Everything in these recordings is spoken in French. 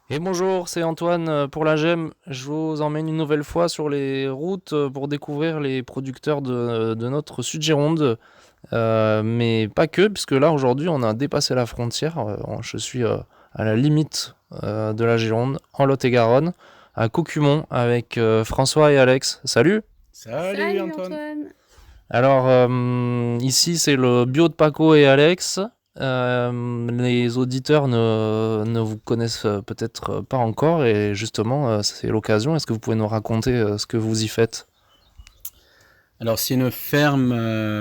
Et bonjour, c'est Antoine pour la GEM. Je vous emmène une nouvelle fois sur les routes pour découvrir les producteurs de notre Sud-Gironde. Mais pas que, puisque là aujourd'hui on a dépassé la frontière. Je suis à la limite de la Gironde, en Lot-et-Garonne, à Caucumont, avec François et Alex. Salut! Salut Salut Antoine. Antoine. Alors, ici, c'est le bio de Paco et Alex. Les auditeurs ne vous connaissent peut-être pas encore et justement, c'est l'occasion. Est-ce que vous pouvez nous raconter ce que vous y faites? Alors c'est une ferme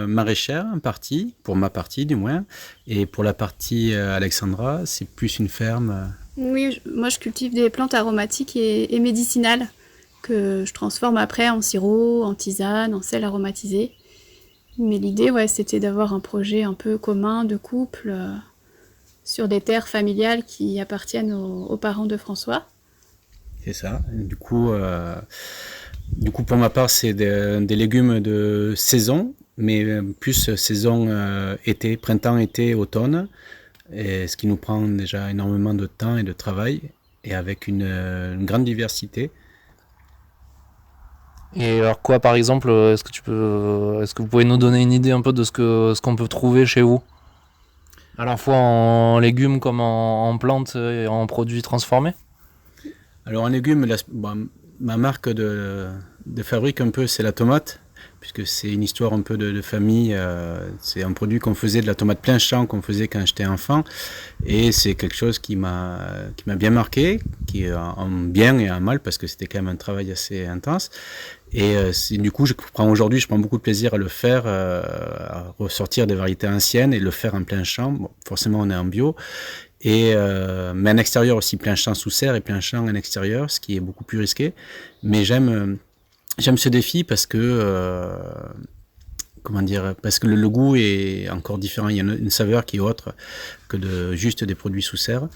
maraîchère, en partie, pour ma partie du moins, et pour la partie Alexandra, c'est plus une ferme. Oui, moi je cultive des plantes aromatiques et médicinales que je transforme après en sirop, en tisane, en sel aromatisé. Mais l'idée, ouais, c'était d'avoir un projet un peu commun de couple sur des terres familiales qui appartiennent aux parents de François. C'est ça. Du coup, pour ma part, c'est des légumes de saison, mais plus saison été, printemps, été, automne, et ce qui nous prend déjà énormément de temps et de travail, et avec une grande diversité. Et alors quoi, par exemple, est-ce que vous pouvez nous donner une idée un peu de ce qu'on peut trouver chez vous? À la fois en légumes comme en plantes et en produits transformés? Alors en légumes, bon, ma marque de fabrique un peu, c'est la tomate, puisque c'est une histoire un peu de famille. C'est un produit qu'on faisait de la tomate plein champ, qu'on faisait quand j'étais enfant, et c'est quelque chose qui m'a bien marqué, qui est en bien et en mal, parce que c'était quand même un travail assez intense. Et du coup, aujourd'hui, je prends beaucoup de plaisir à le faire, à ressortir des variétés anciennes et le faire en plein champ. Bon, forcément, on est en bio. Mais en extérieur aussi, plein champ sous serre et plein champ en extérieur, ce qui est beaucoup plus risqué. Mais j'aime ce défi parce que comment dire, parce que le goût est encore différent. Il y a une saveur qui est autre que de juste des produits sous serre.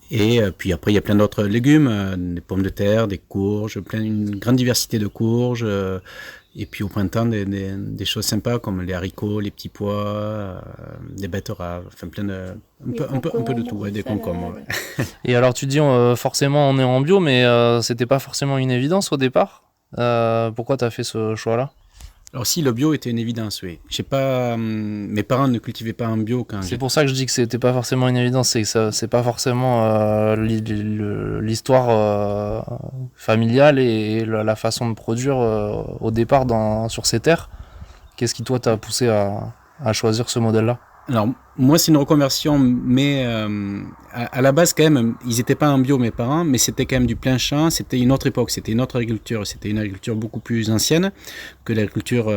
Et puis après, il y a plein d'autres légumes, des pommes de terre, des courges, une grande diversité de courges. Et puis au printemps, des choses sympas comme les haricots, les petits pois, des betteraves, enfin plein de, Des un peu de tout, concombres, ouais, des des concombres. salades. Ouais. Et alors tu dis forcément on est en bio, mais c'était pas forcément une évidence au départ. Pourquoi t'as fait ce choix-là? Alors si le bio était une évidence, oui. J'ai pas, mes parents ne cultivaient pas en bio quand C'est j'étais. pour ça que je dis que c'était pas forcément une évidence, c'est que c'est pas forcément l'histoire familiale et la façon de produire au départ sur ces terres. Qu'est-ce qui toi t'a poussé à choisir ce modèle-là? Alors, moi, c'est une reconversion, mais à la base, quand même, ils n'étaient pas en bio, mes parents, mais c'était quand même du plein champ. C'était une autre époque, c'était une autre agriculture. C'était une agriculture beaucoup plus ancienne que l'agriculture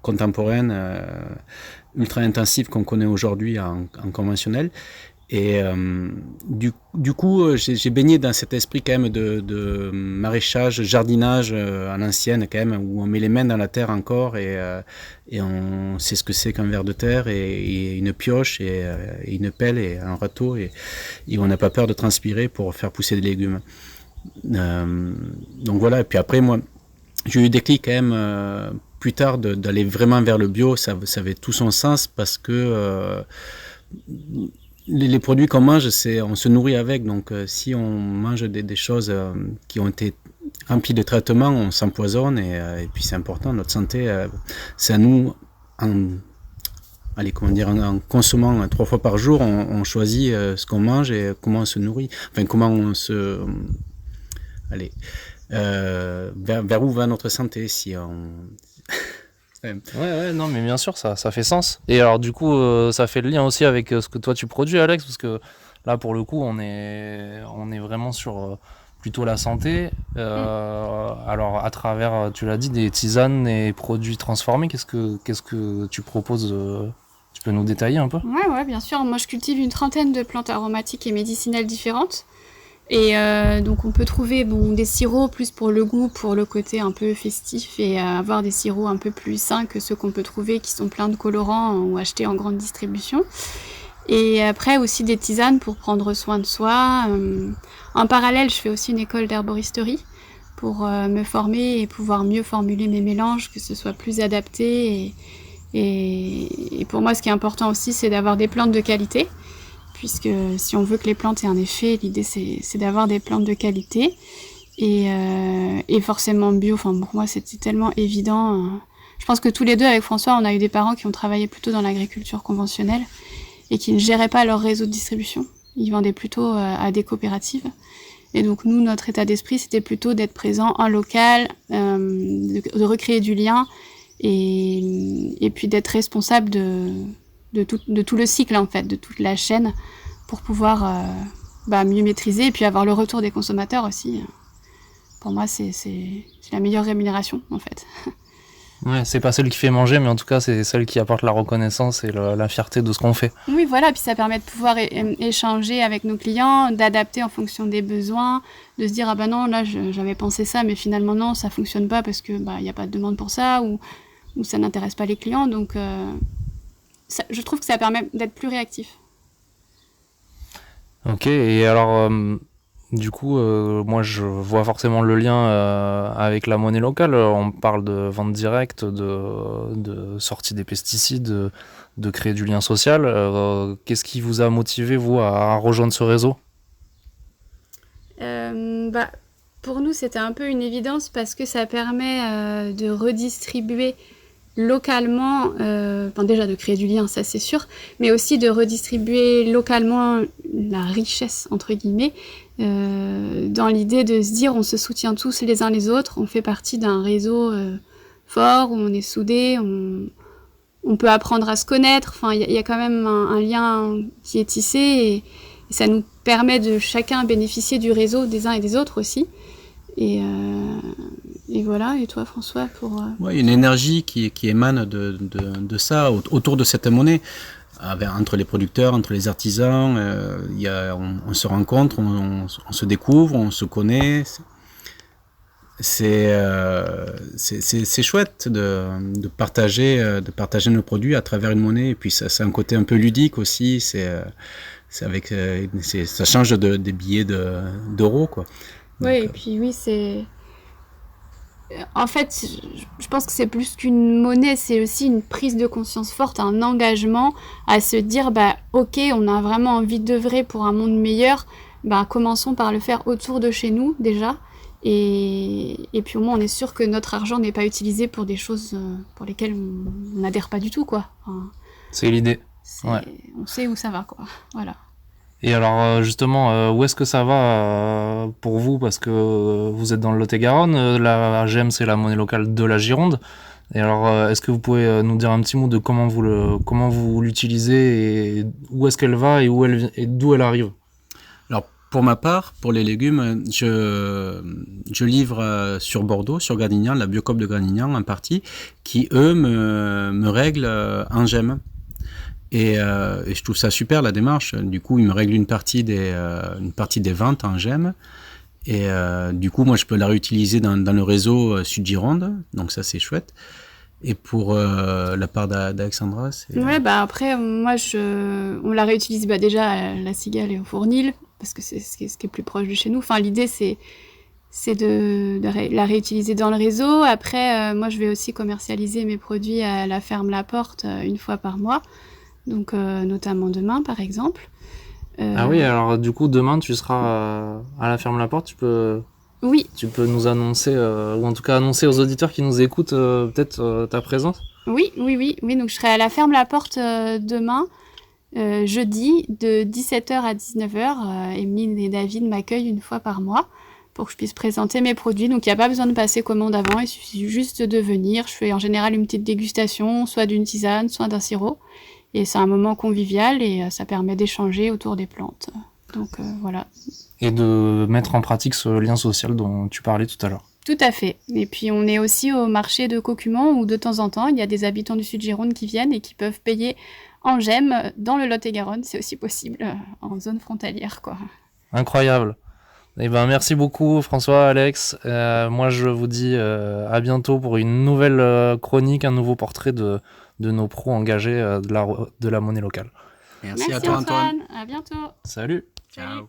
contemporaine, ultra intensive qu'on connaît aujourd'hui en conventionnel. Et du coup, j'ai baigné dans cet esprit quand même de maraîchage, jardinage à l'ancienne quand même, où on met les mains dans la terre encore et on sait ce que c'est qu'un ver de terre et une pioche et une pelle et un râteau et on n'a pas peur de transpirer pour faire pousser des légumes. Donc voilà, et puis après moi, j'ai eu des clics quand même plus tard d'aller vraiment vers le bio, ça avait tout son sens parce que les produits qu'on mange, on se nourrit avec. Donc, si on mange des choses qui ont été remplies de traitements, on s'empoisonne. Et puis, c'est important. Notre santé, c'est à nous, en, allez, comment dire, en consommant 3 fois par jour, on choisit ce qu'on mange et comment on se nourrit. Enfin, comment on se. Allez. Vers où va notre santé si on. Ouais, ouais, non, mais bien sûr, ça fait sens. Et alors, du coup, ça fait le lien aussi avec ce que toi tu produis, Alex, parce que là, pour le coup, on est vraiment sur plutôt la santé. Mm. Alors, à travers, tu l'as dit, des tisanes et produits transformés, qu'est-ce que tu proposes tu peux nous détailler un peu? Ouais, ouais, bien sûr. Moi, je cultive une trentaine de plantes aromatiques et médicinales différentes. Et donc on peut trouver des sirops plus pour le goût, pour le côté un peu festif et avoir des sirops un peu plus sains que ceux qu'on peut trouver qui sont pleins de colorants ou achetés en grande distribution. Et après aussi des tisanes pour prendre soin de soi. En parallèle, je fais aussi une école d'herboristerie pour me former et pouvoir mieux formuler mes mélanges, que ce soit plus adapté. Et pour moi, ce qui est important aussi, c'est d'avoir des plantes de qualité puisque si on veut que les plantes aient un effet, l'idée c'est d'avoir des plantes de qualité et forcément bio. Enfin, pour moi, c'était tellement évident. Je pense que tous les deux, avec François, on a eu des parents qui ont travaillé plutôt dans l'agriculture conventionnelle et qui ne géraient pas leur réseau de distribution. Ils vendaient plutôt à des coopératives. Et donc nous, notre état d'esprit, c'était plutôt d'être présent en local, de recréer du lien et puis d'être responsable de tout le cycle, en fait, de toute la chaîne pour pouvoir mieux maîtriser et puis avoir le retour des consommateurs aussi. Pour moi, c'est la meilleure rémunération, en fait. Ouais, c'est pas celle qui fait manger, mais en tout cas, c'est celle qui apporte la reconnaissance et la fierté de ce qu'on fait. Oui, voilà, puis ça permet de pouvoir échanger avec nos clients, d'adapter en fonction des besoins, de se dire, ah ben non, là, j'avais pensé ça, mais finalement, non, ça fonctionne pas parce que y a pas de demande pour ça, ou ça n'intéresse pas les clients, donc je trouve que ça permet d'être plus réactif. Ok, et alors, du coup, moi je vois forcément le lien avec la monnaie locale. On parle de vente directe, de sortie des pesticides, de créer du lien social. Qu'est-ce qui vous a motivé, vous, à rejoindre ce réseau ? Pour nous, c'était un peu une évidence parce que ça permet de redistribuer localement, déjà de créer du lien, ça c'est sûr, mais aussi de redistribuer localement la richesse, entre guillemets, dans l'idée de se dire on se soutient tous les uns les autres, on fait partie d'un réseau fort, où on est soudés, on peut apprendre à se connaître, enfin il y a quand même un lien qui est tissé et ça nous permet de chacun bénéficier du réseau des uns et des autres aussi. Et voilà, et toi François pour... Ouais, une énergie qui émane de ça, autour de cette monnaie, entre les producteurs, entre les artisans, on se rencontre, on se découvre, on se connaît. C'est chouette de partager nos produits à travers une monnaie, et puis c'est un côté un peu ludique aussi, ça change des billets d'euros, quoi. Oui, et puis oui, c'est... En fait, je pense que c'est plus qu'une monnaie, c'est aussi une prise de conscience forte, un engagement à se dire, ok, on a vraiment envie d'œuvrer pour un monde meilleur, commençons par le faire autour de chez nous, déjà, et puis au moins on est sûr que notre argent n'est pas utilisé pour des choses pour lesquelles on n'adhère pas du tout, quoi. Enfin, c'est l'idée. Ouais. On sait où ça va, quoi. Voilà. Et alors justement, où est-ce que ça va pour vous ? Parce que vous êtes dans le Lot-et-Garonne, la GEM c'est la monnaie locale de la Gironde. Et alors est-ce que vous pouvez nous dire un petit mot de comment vous l'utilisez et où est-ce qu'elle va et d'où elle arrive ? Alors pour ma part, pour les légumes, je livre sur Bordeaux, sur Gradignan, la Biocoop de Gradignan en partie, qui eux me règlent en GEM. Et je trouve ça super, la démarche. Du coup, ils me règlent une partie des ventes en GEM. Et du coup, moi, je peux la réutiliser dans le réseau Sud-Gironde. Donc ça, c'est chouette. Et pour la part d'Alexandra, c'est... Ouais, après, moi, on la réutilise déjà à la Cigale et au Fournil, parce que c'est ce qui est plus proche de chez nous. Enfin, l'idée, c'est de la réutiliser dans le réseau. Après, moi, je vais aussi commercialiser mes produits à la ferme La Porte une fois par mois. Donc, notamment demain, par exemple. Ah oui, alors du coup, demain, tu seras à la ferme La Porte. Oui. Tu peux nous annoncer, ou en tout cas annoncer aux auditeurs qui nous écoutent peut-être ta présence ? Oui. Donc, je serai à la ferme La Porte demain, jeudi, de 17h à 19h. Émeline et David m'accueillent une fois par mois pour que je puisse présenter mes produits. Donc, il n'y a pas besoin de passer commande avant. Il suffit juste de venir. Je fais en général une petite dégustation, soit d'une tisane, soit d'un sirop. Et c'est un moment convivial et ça permet d'échanger autour des plantes. Donc voilà. Et de mettre en pratique ce lien social dont tu parlais tout à l'heure. Tout à fait. Et puis on est aussi au marché de Caucumont où de temps en temps il y a des habitants du Sud-Gironde qui viennent et qui peuvent payer en GEM dans le Lot-et-Garonne. C'est aussi possible en zone frontalière, quoi. Incroyable. Eh ben, merci beaucoup François, Alex. Moi je vous dis à bientôt pour une nouvelle chronique, un nouveau portrait de nos pros engagés de la monnaie locale. Merci à toi Antoine. À bientôt. Salut. Ciao.